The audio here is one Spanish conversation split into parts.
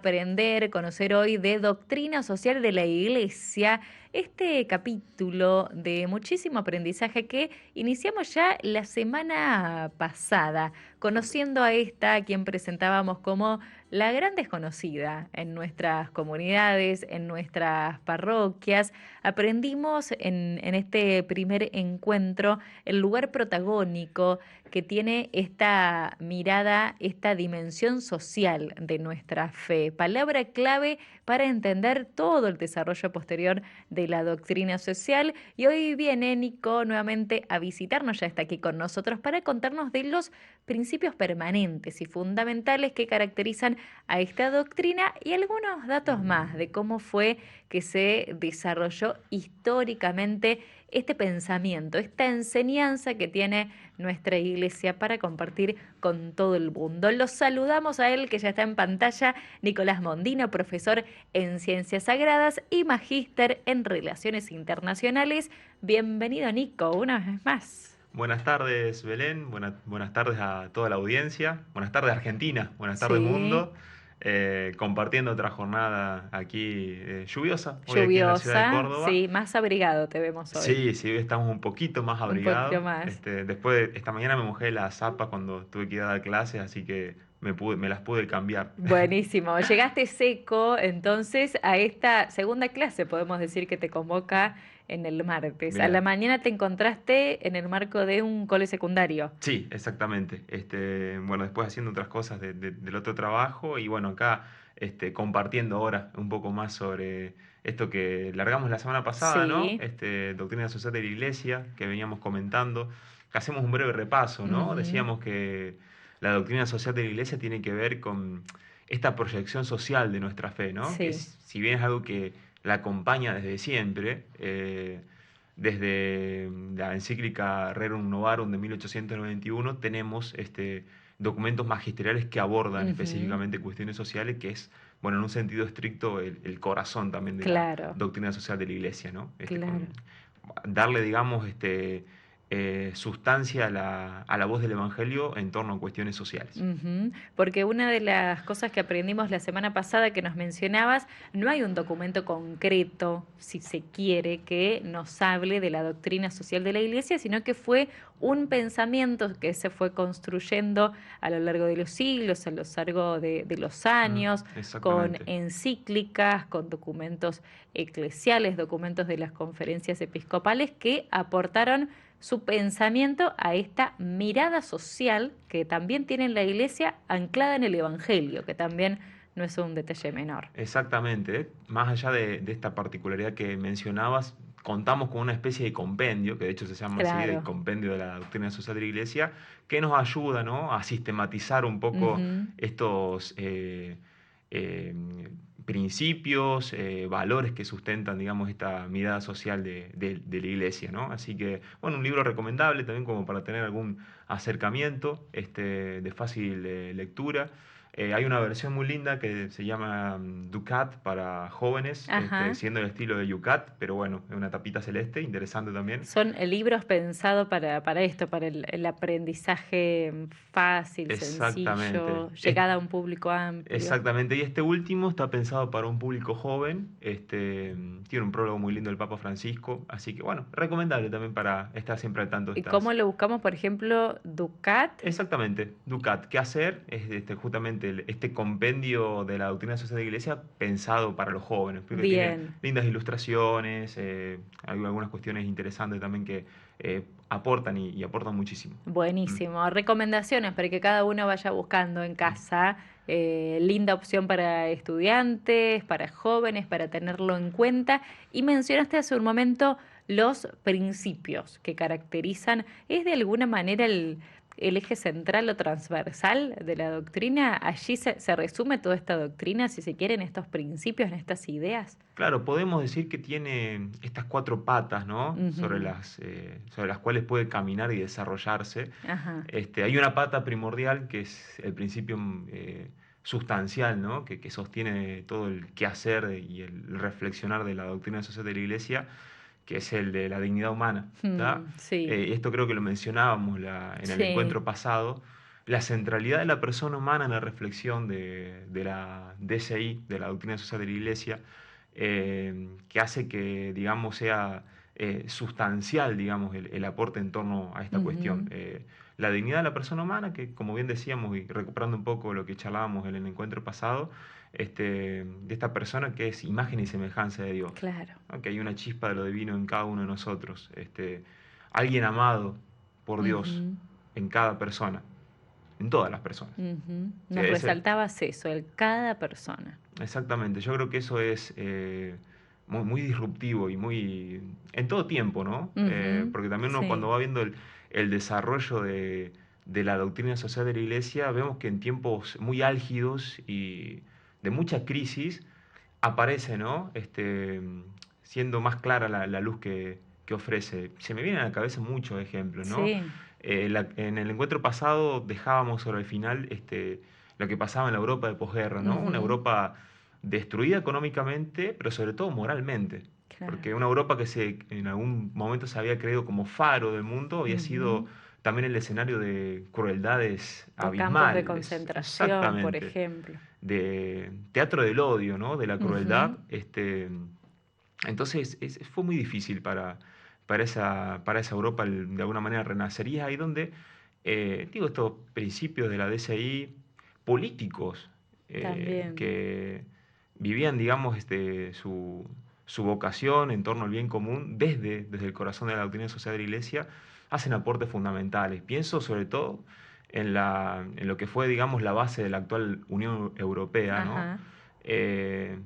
Aprender, conocer hoy de doctrina social de la Iglesia, este capítulo de muchísimo aprendizaje que iniciamos ya la semana pasada, conociendo a esta, a quien presentábamos como la gran desconocida en nuestras comunidades, en nuestras parroquias. Aprendimos en este primer encuentro el lugar protagónico que tiene esta mirada, esta dimensión social de nuestra fe. Palabra clave para entender todo el desarrollo posterior de la doctrina social. Y hoy viene Nico nuevamente a visitarnos, ya está aquí con nosotros, para contarnos de los principios permanentes y fundamentales que caracterizan a esta doctrina y algunos datos más de cómo fue que se desarrolló históricamente este pensamiento, esta enseñanza que tiene nuestra iglesia para compartir con todo el mundo. Los saludamos a él, que ya está en pantalla, Nicolás Mondino, profesor en Ciencias Sagradas y magíster en Relaciones Internacionales. Bienvenido, Nico, una vez más. Buenas tardes, Belén. Buenas tardes a toda la audiencia. Buenas tardes, Argentina. Buenas tardes, Sí, mundo. Compartiendo otra jornada aquí lluviosa, hoy aquí en la ciudad de lluviosa, Córdoba. sí, más abrigado te vemos hoy, Sí, sí, hoy estamos un poquito más un poquito abrigados. más. Después, esta mañana me mojé la zapa cuando tuve que ir a dar clases, así que me las pude cambiar. Buenísimo. Llegaste seco, entonces, a esta segunda clase, podemos decir que te convoca en el martes. A la Bien. mañana te encontraste en el marco de un cole secundario. Sí, exactamente. Bueno, después haciendo otras cosas del otro trabajo y bueno, acá compartiendo ahora un poco más sobre esto que largamos la semana pasada, ¿no? Sí. Doctrina social de la Iglesia, que veníamos comentando, que hacemos un breve repaso, ¿no? Ujú. Decíamos que la doctrina social de la Iglesia tiene que ver con esta proyección social de nuestra fe, ¿no? Que Sí. si bien es algo que la acompaña desde siempre, desde la encíclica Rerum Novarum de 1891 tenemos documentos magisteriales que abordan Ujú. específicamente cuestiones sociales, que es, bueno, en un sentido estricto, el corazón también de la Claro, doctrina social de la Iglesia, ¿no? claro. Darle, digamos, sustancia a la voz del Evangelio en torno a cuestiones sociales. Ujú. Porque una de las cosas que aprendimos la semana pasada que nos mencionabas, no hay un documento concreto, si se quiere, que nos hable de la doctrina social de la Iglesia, sino que fue un pensamiento que se fue construyendo a lo largo de los siglos, a lo largo de los años, con Exactamente. encíclicas, con documentos eclesiales, documentos de las conferencias episcopales que aportaron su pensamiento a esta mirada social que también tiene la Iglesia anclada en el Evangelio, que también no es un detalle menor. Exactamente, ¿eh? Más allá de esta particularidad que mencionabas, contamos con una especie de compendio, que de hecho se llama así, el Claro. compendio de la doctrina social de la Iglesia, que nos ayuda, ¿no?, a sistematizar un poco Ujú. estos eh, principios, valores que sustentan, digamos, esta mirada social de la Iglesia, ¿no? Así que, bueno, un libro recomendable también como para tener algún acercamiento de fácil lectura. Hay una versión muy linda que se llama Ducat para jóvenes, Ajá. siendo el estilo de Yucat, pero bueno, es una tapita celeste, interesante también. Son libros pensados para esto, para el aprendizaje fácil, Exactamente. sencillo, llegada a un público amplio. Exactamente, y este último está pensado para un público joven, tiene un prólogo muy lindo del Papa Francisco, así que bueno, recomendable también para estar siempre al tanto de ¿Y cómo estas. lo buscamos, por ejemplo, Ducat? Exactamente, Ducat, ¿qué hacer? Es justamente este compendio de la doctrina social de la Iglesia pensado para los jóvenes, porque tiene Bien. lindas ilustraciones, hay algunas cuestiones interesantes también que aportan y aportan muchísimo. Mm. Buenísimo. Recomendaciones para que cada uno vaya buscando en casa. Linda opción para estudiantes, para jóvenes, para tenerlo en cuenta. Y mencionaste hace un momento los principios que caracterizan, ¿es de alguna manera el eje central o transversal de la doctrina? Allí se resume toda esta doctrina, si se quieren, estos principios, en estas ideas. Claro, podemos decir que tiene estas cuatro patas, ¿no? Ujú. Sobre las cuales puede caminar y desarrollarse. Ajá. Hay una pata primordial que es el principio sustancial, ¿no? Que sostiene todo el quehacer y el reflexionar de la doctrina social de la Iglesia, que es el de la dignidad humana, ¿tá? Sí, Esto creo que lo mencionábamos en el sí. encuentro pasado. la centralidad de la persona humana en la reflexión de la DSI, de la doctrina social de la Iglesia, que hace que, digamos, sea sustancial, digamos, el aporte en torno a esta cuestión. Ujú. La dignidad de la persona humana, que como bien decíamos, y recuperando un poco lo que charlábamos en el encuentro pasado, de esta persona que es imagen y semejanza de Dios, Claro. ¿no? Que hay una chispa de lo divino en cada uno de nosotros, alguien amado por Dios Ujú, en cada persona, en todas las personas. ujú. O sea, Nos resaltabas eso, el cada persona. exactamente, yo creo que eso es muy, muy disruptivo y muy en todo tiempo, ¿no? Ujú, Porque también uno cuando sí, va viendo el desarrollo de la doctrina social de la Iglesia, vemos que en tiempos muy álgidos y de mucha crisis aparece, ¿no? Siendo más clara la luz que ofrece. Se me vienen a la cabeza muchos ejemplos, ¿no? sí. En el encuentro pasado dejábamos sobre el final lo que pasaba en la Europa de posguerra, ¿no? Una Ujú, Europa destruida económicamente, pero sobre todo moralmente. claro. Porque una Europa que en algún momento se había creído como faro del mundo había sido Ujú. también el escenario de crueldades De campos de abismales. concentración, por Exactamente, ejemplo. de teatro del odio, ¿no? De la Ujú, crueldad. Entonces fue muy difícil para esa Europa de alguna manera renacer. Y es ahí donde, digo, estos principios de la DCI políticos también. que vivían, digamos, su vocación en torno al bien común desde el corazón de la doctrina social de la Iglesia, hacen aportes fundamentales. Pienso sobre todo en lo que fue, digamos, la base de la actual Unión Europea, ¿no? Ajá. Eh,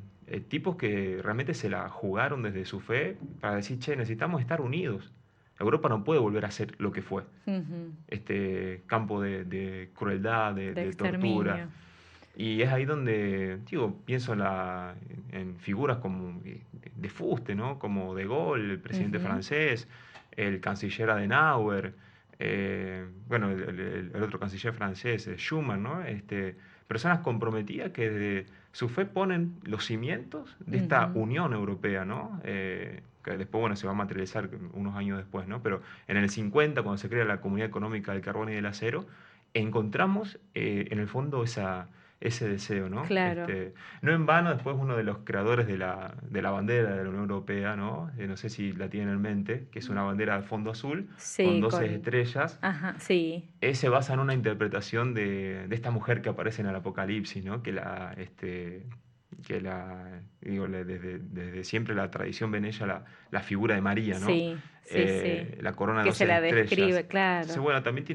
Tipos que realmente se la jugaron desde su fe para decir, che, necesitamos estar unidos. Europa no puede volver a ser lo que fue, Ujú. este campo de crueldad, De de tortura. exterminio. Y es ahí donde, digo, pienso en figuras como de fuste, ¿no? Como De Gaulle, el presidente Ujú, francés, el canciller Adenauer, bueno, el otro canciller francés, Schuman, ¿no? Personas comprometidas que desde su fe ponen los cimientos de esta ujú. Unión Europea, ¿no? Que después, bueno, se va a materializar unos años después, ¿no? Pero en el 50, cuando se crea la Comunidad Económica del Carbón y del Acero, encontramos en el fondo ese deseo, ¿no? Claro. No en vano, después uno de los creadores de la bandera de la Unión Europea, ¿no? No sé si la tienen en mente, que es una bandera de fondo azul con Sí, 12 con... estrellas. Ajá, sí. Se basa en una interpretación de esta mujer que aparece en el Apocalipsis, ¿no? Digo, desde siempre la tradición ven ella la figura de María, ¿no? Sí, sí, sí. La corona de Que se 12 la estrellas. describe, Entonces, claro. bueno, también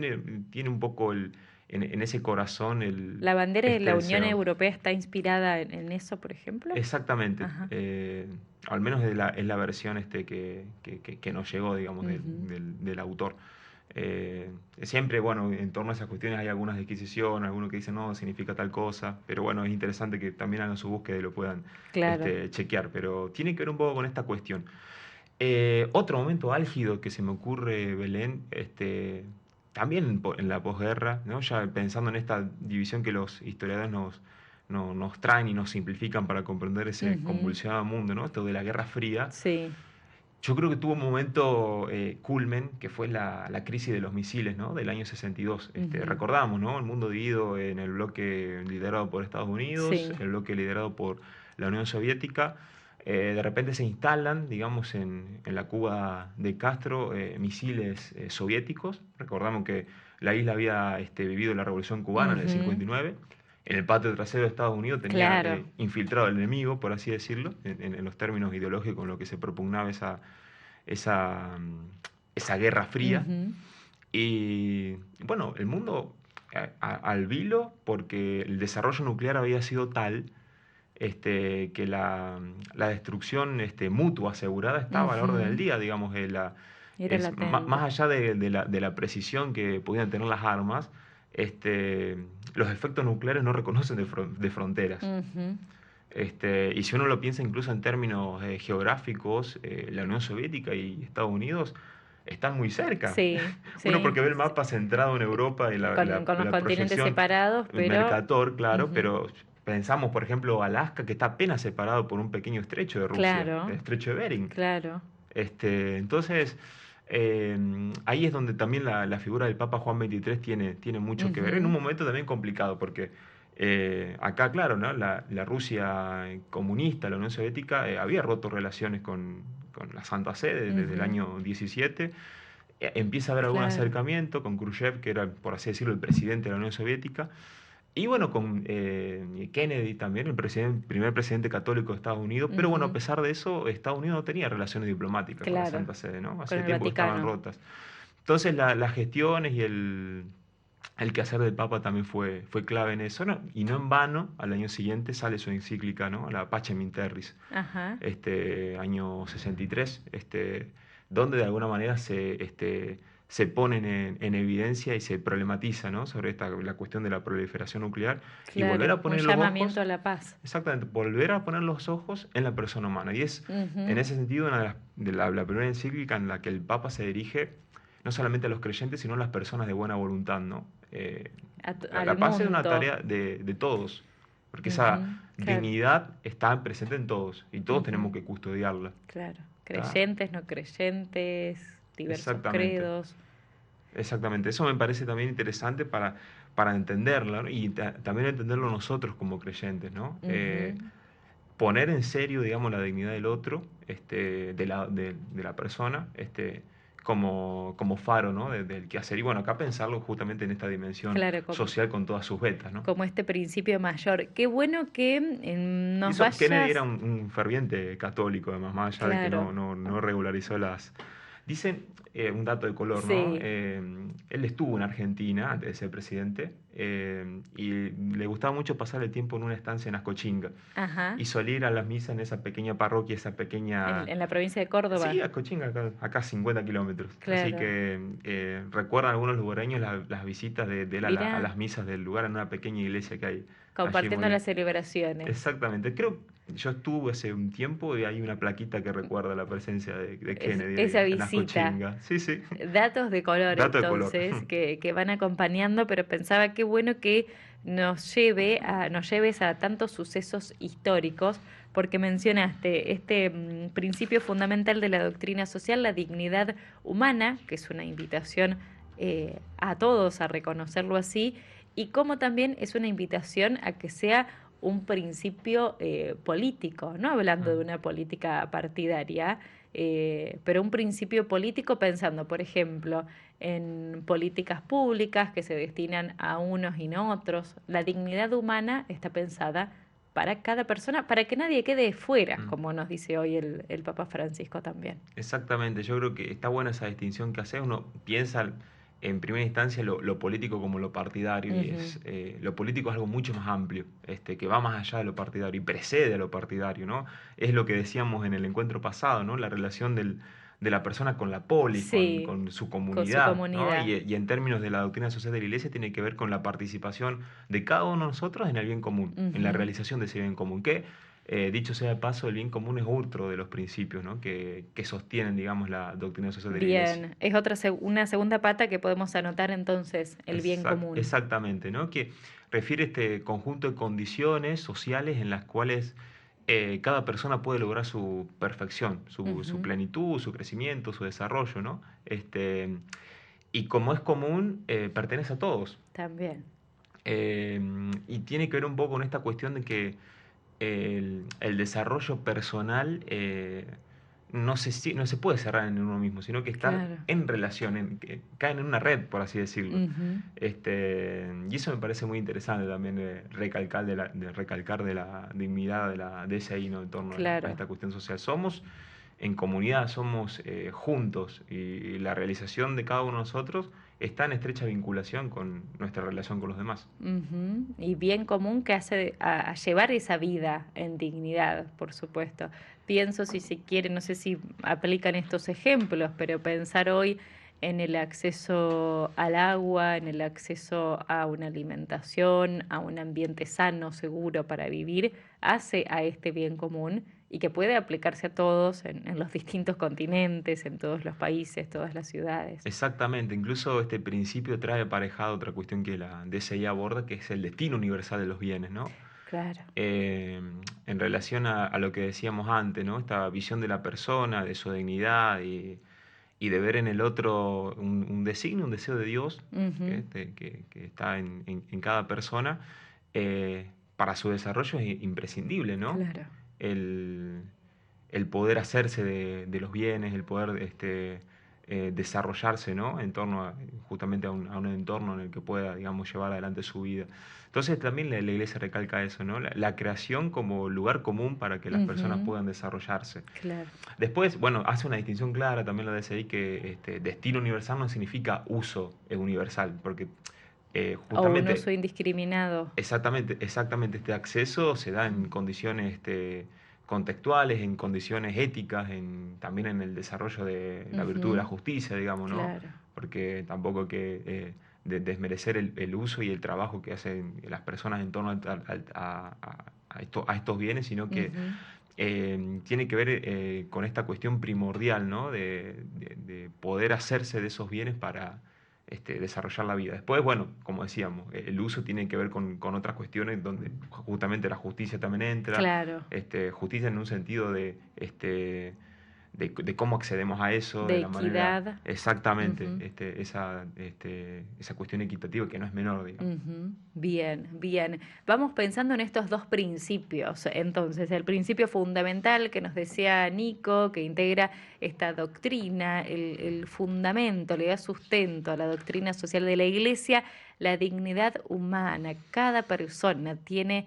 tiene un poco en ese corazón ¿La bandera de este la Unión deseo. Europea está inspirada en eso, por ejemplo? Exactamente. Ajá. Al menos es la versión que nos llegó, digamos, Ujú. del autor. Siempre, bueno, en torno a esas cuestiones hay algunas disquisiciones, algunos que dicen no, significa tal cosa, pero bueno, es interesante que también hagan su búsqueda y lo puedan Claro. chequear, pero tiene que ver un poco con esta cuestión. Otro momento álgido que se me ocurre, Belén, también en la posguerra, ¿no? Ya pensando en esta división que los historiadores nos traen y nos simplifican para comprender ese Ujú. convulsionado mundo, ¿no? Esto de la Guerra Fría. Sí. Yo creo que tuvo un momento culmen, que fue la crisis de los misiles, ¿no? Del año 62. Ujú. Recordamos, ¿no? El mundo dividido en el bloque liderado por Estados Unidos, Sí. el bloque liderado por la Unión Soviética. De repente se instalan, digamos, en la Cuba de Castro, misiles soviéticos. Recordamos que la isla había vivido la Revolución Cubana en el Ujú. 59. En el patio trasero de Estados Unidos tenía Claro. infiltrado al enemigo, por así decirlo, en los términos ideológicos en los que se propugnaba esa, esa guerra fría. Ujú. Y bueno, el mundo al vilo, porque el desarrollo nuclear había sido tal que la destrucción mutua asegurada estaba a la orden del Ujú. día, digamos, Era más latente. allá de la precisión que podían tener las armas, los efectos nucleares no reconocen de fronteras. Ujú. Y si uno lo piensa incluso en términos geográficos, la Unión Soviética y Estados Unidos están muy cerca. Sí, Uno sí. porque ve el mapa centrado en Europa y la, Con, la- con los la continentes proyección separados, pero... Mercator, claro, Ujú. pero pensamos, por ejemplo, Alaska, que está apenas separado por un pequeño estrecho de Rusia, el Claro, estrecho de Bering. claro. Entonces, Ahí es donde también la figura del Papa Juan XXIII tiene mucho que ver, en un Ujú, momento también complicado, porque acá, claro, ¿no? La Rusia comunista, la Unión Soviética, había roto relaciones con la Santa Sede desde el ujú, año 17. Empieza a haber algún claro. acercamiento con Khrushchev, que era, por así decirlo, el presidente de la Unión Soviética, y bueno, con Kennedy también, primer presidente católico de Estados Unidos, pero bueno, a Ujú, pesar de eso, Estados Unidos no tenía relaciones diplomáticas con la claro. Santa Sede, ¿no? Con Hacía el tiempo que estaban Vaticano. rotas. Entonces las gestiones y el quehacer del Papa también fue clave en eso, ¿no? Y no en vano, al año siguiente sale su encíclica, ¿no? La Pacem in Terris, Ajá. año 63, donde de alguna manera se ponen en evidencia y se problematiza, ¿no? Sobre la cuestión de la proliferación nuclear y volver Claro. a Un poner los llamamiento ojos, a la paz. exactamente, volver a poner los ojos en la persona humana. Y es en Ujú, ese sentido una la primera encíclica en la que el Papa se dirige no solamente a los creyentes, sino a las personas de buena voluntad, ¿no? La al paz es una mundo. tarea de todos, porque esa Ujú, claro. dignidad está presente en todos y todos tenemos Ujú, que custodiarla. claro. ¿Tá? Creyentes, no creyentes, diversos Exactamente, credos. exactamente. Eso me parece también interesante para entenderla, ¿no? Y también entenderlo nosotros como creyentes, ¿no? Ujú, Poner en serio, digamos, la dignidad del otro, de la persona, como faro, ¿no? Del quehacer. Y bueno, acá pensarlo justamente en esta dimensión claro, social con todas sus vetas, ¿no? como este principio mayor. Qué bueno que Y nos eso, Kennedy era vayas. un ferviente católico, además, más allá de que Claro, no regularizó las... Dicen, un dato de color, ¿no? sí. Él estuvo en Argentina antes de ser presidente y le gustaba mucho pasar el tiempo en una estancia en Ascochinga Ajá. y solía ir a las misas en esa pequeña parroquia, esa pequeña... En la provincia de Sí, Córdoba. Ascochinga, acá 50 kilómetros. Así Claro. que recuerdan algunos lugareños las visitas de él a Mira, las misas del lugar en una pequeña iglesia que hay allí en compartiendo Molina. las celebraciones. Exactamente. Creo, yo estuve hace un tiempo y hay una plaquita que recuerda la presencia de Kennedy Esa ahí en visita. Ascochinga. Sí, sí. Datos de color Dato de color. entonces que van acompañando, pero pensaba qué bueno que nos lleves a tantos sucesos históricos, porque mencionaste este principio fundamental de la doctrina social, la dignidad humana, que es una invitación a todos a reconocerlo así, y como también es una invitación a que sea un principio político, no hablando de Mm, una política partidaria, pero un principio político pensando, por ejemplo, en políticas públicas que se destinan a unos y no otros. La dignidad humana está pensada para cada persona, para que nadie quede fuera, mm. como nos dice hoy el Papa Francisco también. Exactamente. Yo creo que está buena esa distinción que hace. Uno piensa en primera instancia lo político como lo partidario y Ujú, lo político es algo mucho más amplio, que va más allá de lo partidario y precede a lo partidario, ¿no? Es lo que decíamos en el encuentro pasado, ¿no? La relación de la persona con la polis, sí, con su con su comunidad, ¿no? comunidad. Y en términos de la doctrina social de la Iglesia tiene que ver con la participación de cada uno de nosotros en el bien común, en la Ujú. realización de ese bien común, que dicho sea de paso, el bien común es otro de los principios, ¿no? que sostienen, digamos, la doctrina social de la Iglesia. Bien, es una segunda pata que podemos anotar entonces, el bien común. Exactamente, ¿no? Que refiere este conjunto de condiciones sociales en las cuales cada persona puede lograr su perfección, su Ujú, plenitud, su crecimiento, su desarrollo, ¿no? Y como es común, pertenece a todos. también, Eh, y tiene que ver un poco con esta cuestión de que el desarrollo personal no se puede cerrar en uno mismo, sino que estar claro. en relación, que caen en una red, por así decirlo. Ujú, Y eso me parece muy interesante también de recalcar de la dignidad de ese hino en torno a claro. esta cuestión social. Somos en comunidad, somos juntos y la realización de cada uno de nosotros está en estrecha vinculación con nuestra relación con los demás. Ujú, y bien común que hace a llevar esa vida en dignidad, por supuesto. Pienso, si se quiere, no sé si aplican estos ejemplos, pero pensar hoy en el acceso al agua, en el acceso a una alimentación, a un ambiente sano, seguro para vivir, hace a este bien común y que puede aplicarse a todos en los distintos continentes, en todos los países, todas las ciudades. Exactamente, incluso este principio trae aparejado otra cuestión que la DCI aborda, que es el destino universal de los bienes, ¿no? Claro. Eh, en relación a lo que decíamos antes, ¿no? Esta visión de la persona, de su dignidad y de ver en el otro un designio, un deseo de Dios Ujú. que está en cada persona, para su desarrollo es imprescindible, ¿no? Claro. El, el poder hacerse de los bienes, el poder desarrollarse, ¿no? En torno justamente a un entorno en el que pueda, digamos, llevar adelante su vida. Entonces también la iglesia recalca eso, ¿no? La creación como lugar común para que las personas Ujú. puedan desarrollarse. Claro. Después, bueno, hace una distinción clara también lo de ahí que destino universal no significa uso universal, porque O un uso justamente, indiscriminado. exactamente este acceso se da en Mm. condiciones contextuales, en condiciones éticas, también en el desarrollo de la virtud de la Ujú. justicia, digamos, ¿no? Claro. Porque tampoco hay que desmerecer el uso y el trabajo que hacen las personas en torno a estos bienes, sino que Ujú. tiene que ver con esta cuestión primordial, ¿no? De poder hacerse de esos bienes para desarrollar la vida. Después, bueno, como decíamos, el uso tiene que ver con otras cuestiones donde justamente la justicia también entra, Claro. justicia en un sentido de cómo accedemos a eso, de De la manera equidad. exactamente, Ujú. esa cuestión equitativa que no es menor, digamos. Ujú. Bien, bien. Vamos pensando en estos dos principios. Entonces, el principio fundamental que nos decía Nico, que integra esta doctrina, el fundamento, le da sustento a la doctrina social de la Iglesia, la dignidad humana. Cada persona tiene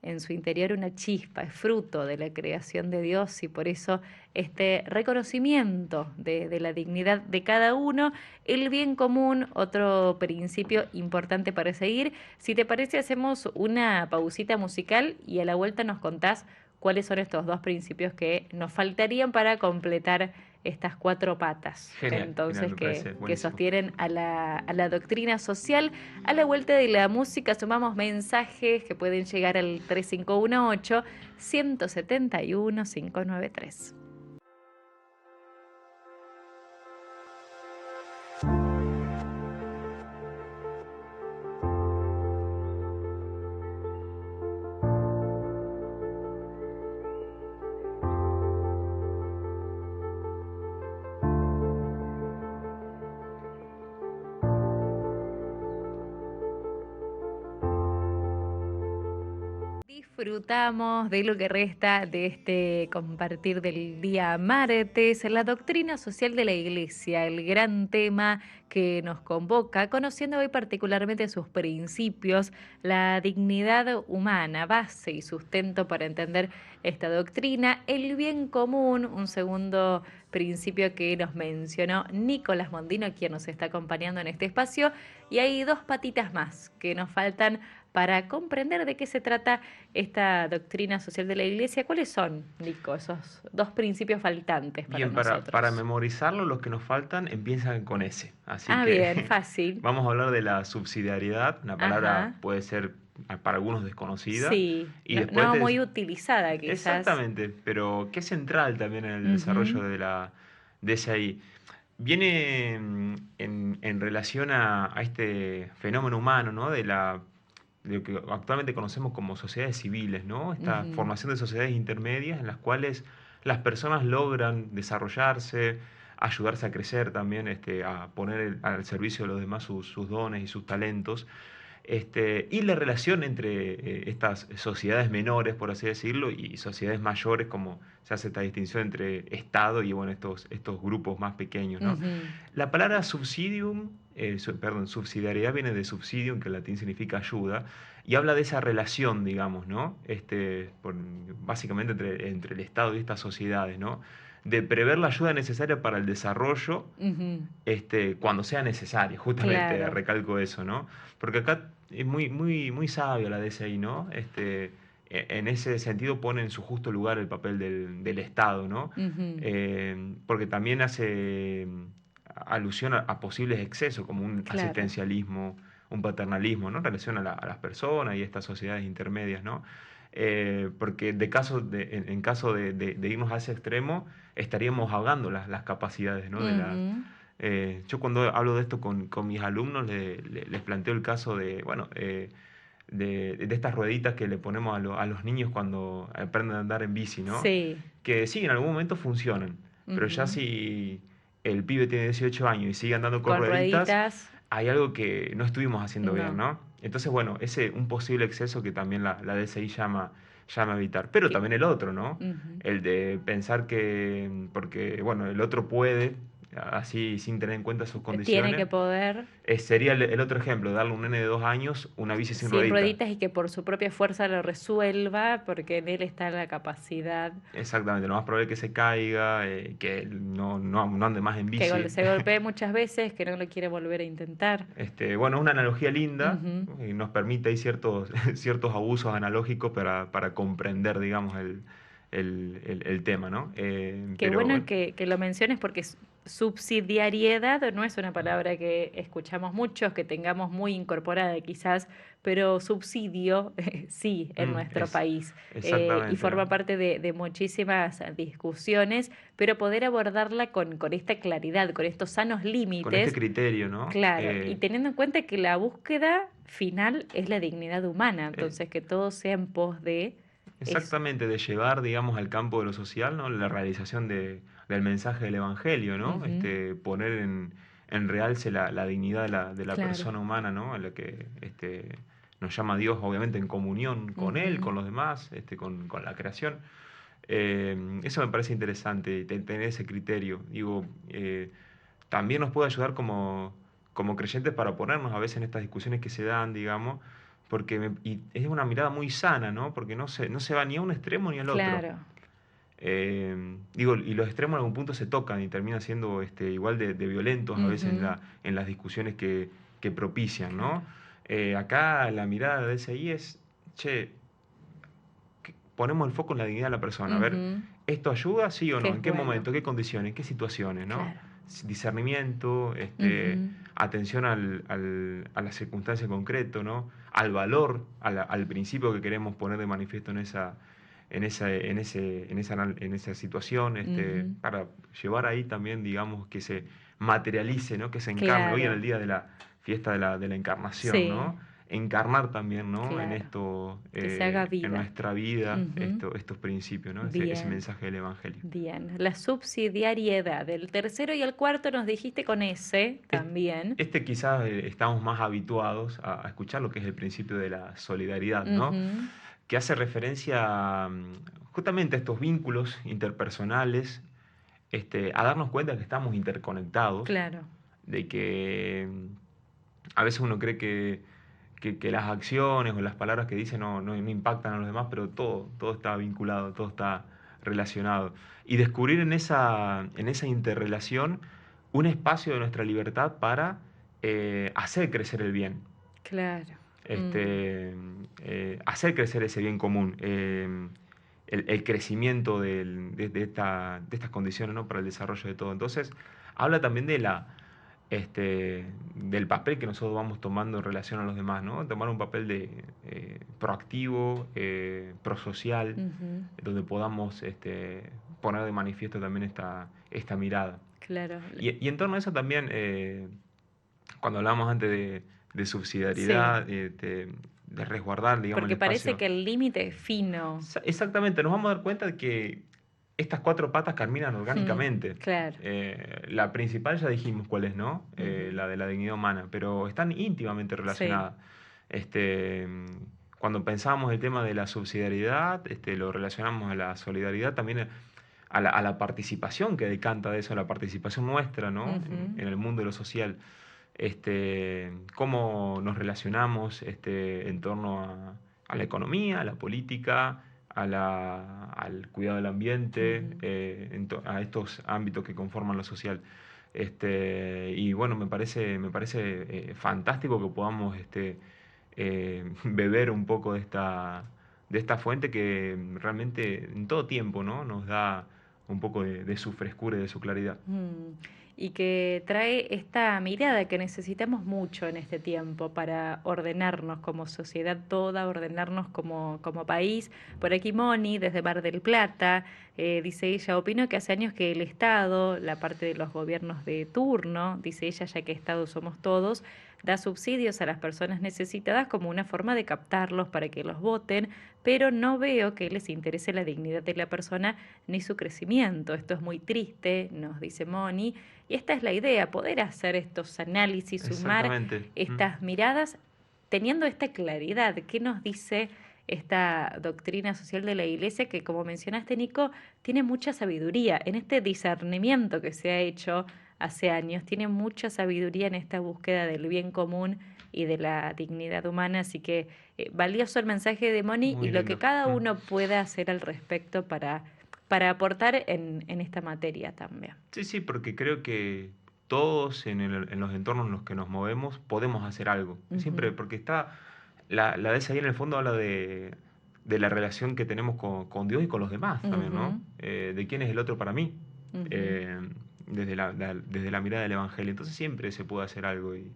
en su interior una chispa, es fruto de la creación de Dios y por eso este reconocimiento de la dignidad de cada uno, el bien común, otro principio importante para seguir. Si te parece, hacemos una pausita musical y a la vuelta nos contás cuáles son estos dos principios que nos faltarían para completar estas cuatro patas, Genial, genial, entonces me parece que buenísimo. sostienen a la doctrina social. A la vuelta de la música sumamos mensajes que pueden llegar al 3518-171-593. Disfrutamos de lo que resta de este compartir del día martes, la doctrina social de la Iglesia, el gran tema que nos convoca, conociendo hoy particularmente sus principios, la dignidad humana, base y sustento para entender esta doctrina, el bien común, un segundo principio que nos mencionó Nicolás Mondino, quien nos está acompañando en este espacio, y hay dos patitas más que nos faltan para comprender de qué se trata esta doctrina social de la Iglesia. ¿Cuáles son, Nico, esos dos principios faltantes para Bien, para nosotros? memorizarlo, los que nos faltan empiezan con S. Así Ah, que bien, fácil. vamos a hablar de la subsidiariedad. Una palabra Ajá, puede ser para algunos desconocida. sí, Y no, después, no muy utilizada quizás. exactamente, pero que es central también en el desarrollo Ujú. de ese ahí. Viene en relación a este fenómeno humano, ¿no? De lo que actualmente conocemos como sociedades civiles, ¿no? Esta Ujú. formación de sociedades intermedias en las cuales las personas logran desarrollarse, ayudarse a crecer también, a poner al servicio de los demás sus dones y sus talentos. Y la relación entre estas sociedades menores, por así decirlo, y sociedades mayores, como se hace esta distinción entre Estado y bueno, estos grupos más pequeños, ¿no? Ujú. La palabra perdón, subsidiariedad viene de subsidium, que en latín significa ayuda, y habla de esa relación, digamos, ¿no? Básicamente entre el Estado y estas sociedades, ¿no? De prever la ayuda necesaria para el desarrollo, Ujú. cuando sea necesario, justamente Claro. recalco eso, ¿no? Porque acá es muy sabio la DCI, ¿no? En ese sentido pone en su justo lugar el papel del Estado, ¿no? Ujú. Porque también hace alusión a posibles excesos, como un Claro. asistencialismo, un paternalismo, ¿no? En relación a las personas y estas sociedades intermedias, ¿no? Porque en caso de irnos a ese extremo, estaríamos ahogando las capacidades, ¿no? Ujú. Yo cuando hablo de esto con mis alumnos les planteo el caso de, bueno, de estas rueditas que le ponemos a los niños cuando aprenden a andar en bici, ¿no? Sí. Que sí, en algún momento funcionan, pero ya Ujú. si el pibe tiene 18 años y sigue andando con Con rueditas, rueditas, hay algo que no estuvimos haciendo bien, no. ¿no? Entonces, bueno, ese un posible exceso que también la DSI llama a evitar. Pero Que, también el otro, ¿no? ujú. El de pensar que, porque, bueno, el otro puede, así sin tener en cuenta sus Tiene condiciones, que poder. sería el otro ejemplo, darle a un nene de 2 años una bici sin Sin ruedita. rueditas y que por su propia fuerza lo resuelva, porque en él está la capacidad, Exactamente, lo más probable es que se caiga, que él no ande más en que bici. se golpee muchas veces, que no lo quiere volver a intentar. Bueno, una analogía linda Ujú. y nos permite ahí ciertos abusos analógicos para comprender, digamos, el tema, ¿no? Qué Pero bueno bueno, que lo menciones porque subsidiariedad no es una palabra que escuchamos muchos, que tengamos muy incorporada quizás, pero subsidio sí en nuestro es país y exactamente, ¿no? forma parte de muchísimas discusiones, pero poder abordarla con esta claridad, con estos sanos Con este límites, criterio, ¿no? claro, y teniendo en cuenta que la búsqueda final es la dignidad humana, Eh, entonces que todo sea en pos de eso. Exactamente, de llevar, digamos, al campo de lo social, ¿no? La realización del mensaje del Evangelio, ¿no? Ujú, Poner en realce la dignidad de la claro. persona humana, ¿no? A la que nos llama Dios, obviamente, en comunión con Él, Ujú. con los demás, con la creación. Eso me parece interesante, tener ese criterio. Digo, también nos puede ayudar como creyentes para ponernos a veces en estas discusiones que se dan, digamos, y es una mirada muy sana, ¿no? Porque no se va ni a un extremo ni al otro. Claro. Digo, y los extremos en algún punto se tocan y terminan siendo igual de violentos a veces Ujú, en las discusiones que propician, claro. ¿no? Acá la mirada de SI es, che, ponemos el foco en la dignidad de la persona. A ver, Ujú, ¿esto ayuda, sí o que no? es ¿En qué bueno. momento? ¿Qué condiciones? ¿Qué situaciones? ¿No? Claro. Discernimiento, Ujú, atención a la circunstancia concreta, ¿no? Al valor, al principio que queremos poner de manifiesto en esa situación, ujú, para llevar ahí también, digamos, que se materialice, ¿no? Que se encarne. Hoy en el claro. día de la fiesta de la encarnación, Sí, ¿no? Encarnar también, ¿no? En claro. esto, Que se haga en vida. nuestra vida, Ujú, estos principios, ¿no? Ese bien, mensaje del Evangelio. bien. La subsidiariedad. El tercero y el cuarto nos dijiste con ese Es- también. Quizás estamos más habituados a escuchar lo que es el principio de la solidaridad, ¿no? Ujú, Que hace referencia justamente a estos vínculos interpersonales, a darnos cuenta que estamos interconectados, claro. de que a veces uno cree que las acciones o las palabras que dice no impactan a los demás, pero todo está vinculado, todo está relacionado. Y descubrir en esa interrelación un espacio de nuestra libertad para hacer crecer el bien, Claro. Mm, hacer crecer ese bien común, el crecimiento de estas condiciones, ¿no? Para el desarrollo de todo. Entonces, habla también del papel que nosotros vamos tomando en relación a los demás, ¿no? Tomar un papel proactivo, prosocial, ujú, donde podamos poner de manifiesto también esta mirada. claro. Y en torno a eso también, cuando hablamos antes de Sí, subsidiariedad, de resguardar, digamos, el porque parece espacio. que el límite es fino. Exactamente, nos vamos a dar cuenta de que estas cuatro patas caminan Mm, orgánicamente. claro. La principal ya dijimos cuál es, ¿no? Ujú, La de la dignidad humana, pero están íntimamente sí. relacionadas. Este, Cuando pensamos el tema de la subsidiariedad, lo relacionamos a la solidaridad, también a la participación que decanta de eso, a la participación nuestra, ¿no? Ujú, En el mundo de lo social. Cómo nos relacionamos en torno a la economía, a la política, al cuidado del ambiente, ujú. a estos ámbitos que conforman lo social. Y bueno, me parece fantástico que podamos beber un poco de esta fuente que realmente en todo tiempo, ¿no? Nos da un poco de su frescura y de su claridad. Mm, y que trae esta mirada que necesitamos mucho en este tiempo para ordenarnos como sociedad toda, ordenarnos como país. Por aquí Moni, desde Mar del Plata, dice ella, opino que hace años que el Estado, la parte de los gobiernos de turno, dice ella, ya que Estado somos todos, da subsidios a las personas necesitadas como una forma de captarlos para que los voten, pero no veo que les interese la dignidad de la persona ni su crecimiento. Esto es muy triste, nos dice Moni, Y esta es la idea, poder hacer estos análisis, sumar Exactamente. estas miradas, teniendo esta claridad. ¿Qué nos dice esta doctrina social de la Iglesia que, como mencionaste, Nico, tiene mucha sabiduría en este discernimiento que se ha hecho hace años, tiene mucha sabiduría en esta búsqueda del bien común y de la dignidad humana, así que valioso el mensaje de Moni y Muy lo que lindo. cada uno pueda hacer al respecto para aportar en esta materia también. Sí, sí, porque creo que todos en los entornos en los que nos movemos podemos hacer algo. Siempre, Ujú, porque está, la DSI en el fondo habla de la relación que tenemos con Dios y con los demás también, ¿no? ujú, De quién es el otro para mí, ujú. eh, desde la mirada del Evangelio. Entonces siempre se puede hacer algo. Y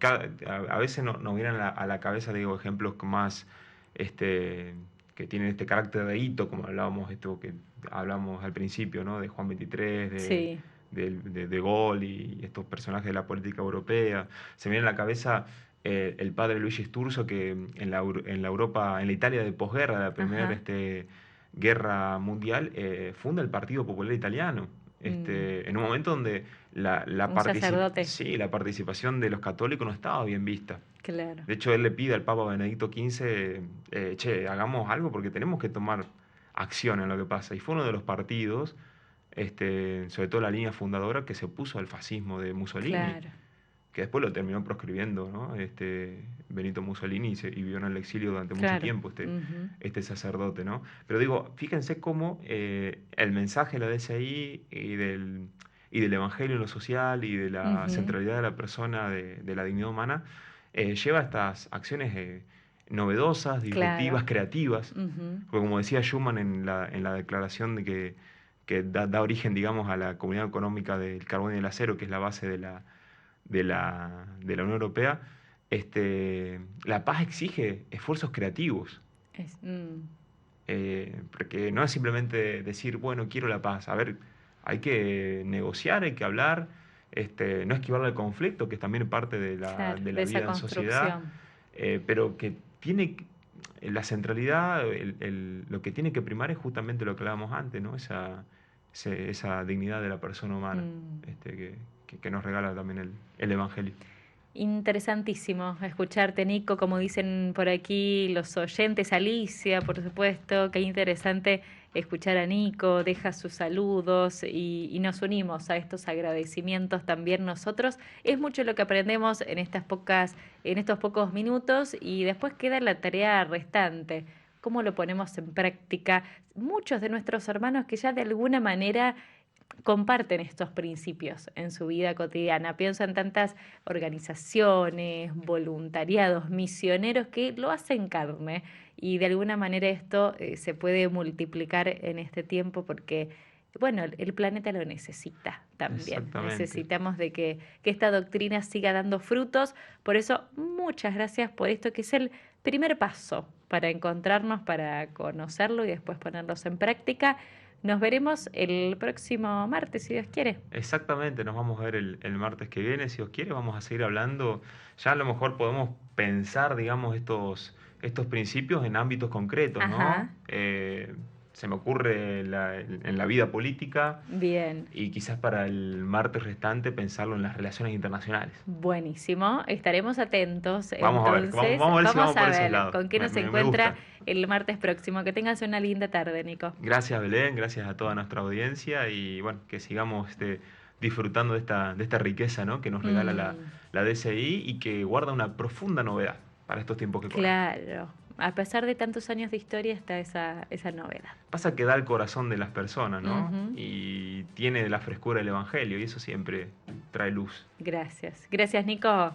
a veces nos vienen a la cabeza, digo, ejemplos más, este, que tienen este carácter de hito, como hablábamos, esto que hablamos al principio, ¿no? De Juan 23, Sí, de Gaulle y estos personajes de la política europea. Se me viene a la cabeza el padre Luigi Sturzo, que en la Europa, en la Italia de posguerra, de la primera ajá, guerra mundial, funda el Partido Popular Italiano. mm, En un momento donde un sacerdote, sí, la participación de los católicos no estaba bien vista. claro, De hecho, él le pide al Papa Benedicto XV, che, hagamos algo porque tenemos que tomar acción en lo que pasa. Y fue uno de los partidos, sobre todo la línea fundadora, que se opuso al fascismo de Mussolini, claro, que después lo terminó proscribiendo, ¿no? Benito Mussolini y vivió en el exilio durante mucho claro. tiempo, Ujú, este sacerdote, ¿no? Pero digo, fíjense cómo el mensaje de la DSI y del Evangelio en lo social y de la ujú, centralidad de la persona, de la dignidad humana, lleva a estas acciones novedosas, claro. disruptivas, creativas. Ujú, Porque como decía Schuman en la declaración que da origen, digamos, a la Comunidad Económica del Carbón y del Acero, que es la base de la Unión Europea, la paz exige esfuerzos creativos. es, Porque no es simplemente decir, bueno, quiero la paz. A ver, hay que negociar, hay que hablar, no esquivar el conflicto, que es también parte de la, claro, de de la esa vida en sociedad, construcción. pero que tiene la centralidad, lo que tiene que primar es justamente lo que hablábamos antes, ¿no? Esa dignidad de la persona humana, Mm. que nos regala también el Evangelio. Interesantísimo escucharte, Nico, como dicen por aquí los oyentes, Alicia, por supuesto, qué interesante escuchar a Nico, deja sus saludos y nos unimos a estos agradecimientos también nosotros. Es mucho lo que aprendemos en estos pocos minutos y después queda la tarea restante. ¿Cómo lo ponemos en práctica? Muchos de nuestros hermanos que ya de alguna manera comparten estos principios en su vida cotidiana. Pienso en tantas organizaciones, voluntariados, misioneros que lo hacen carne y de alguna manera esto se puede multiplicar en este tiempo porque, bueno, el planeta lo necesita también. Exactamente. Necesitamos de que esta doctrina siga dando frutos. Por eso, muchas gracias por esto que es el primer paso para encontrarnos, para conocerlo y después ponerlos en práctica. Nos veremos el próximo martes, si Dios quiere. Exactamente, nos vamos a ver el martes que viene, si os quiere, vamos a seguir hablando. Ya a lo mejor podemos pensar, digamos, estos principios en ámbitos concretos, ¿no? Ajá, Se me ocurre en la vida política bien, y quizás para el martes restante pensarlo en las relaciones internacionales. buenísimo. Estaremos atentos. Vamos a ver, vamos, Entonces, vamos a ver si vamos vamos a por esos ver lados. con qué Me, nos me- me encuentra gusta. el martes próximo. Que tengas una linda tarde, Nico. Gracias, Belén, gracias a toda nuestra audiencia y bueno, que sigamos disfrutando de esta riqueza, ¿no? Que nos regala la, Mm, la DCI y que guarda una profunda novedad para estos tiempos que corren. claro. A pesar de tantos años de historia está esa novedad. Pasa que da el corazón de las personas, ¿no? Ujú, Y tiene la frescura del Evangelio y eso siempre trae luz. gracias. Gracias, Nico.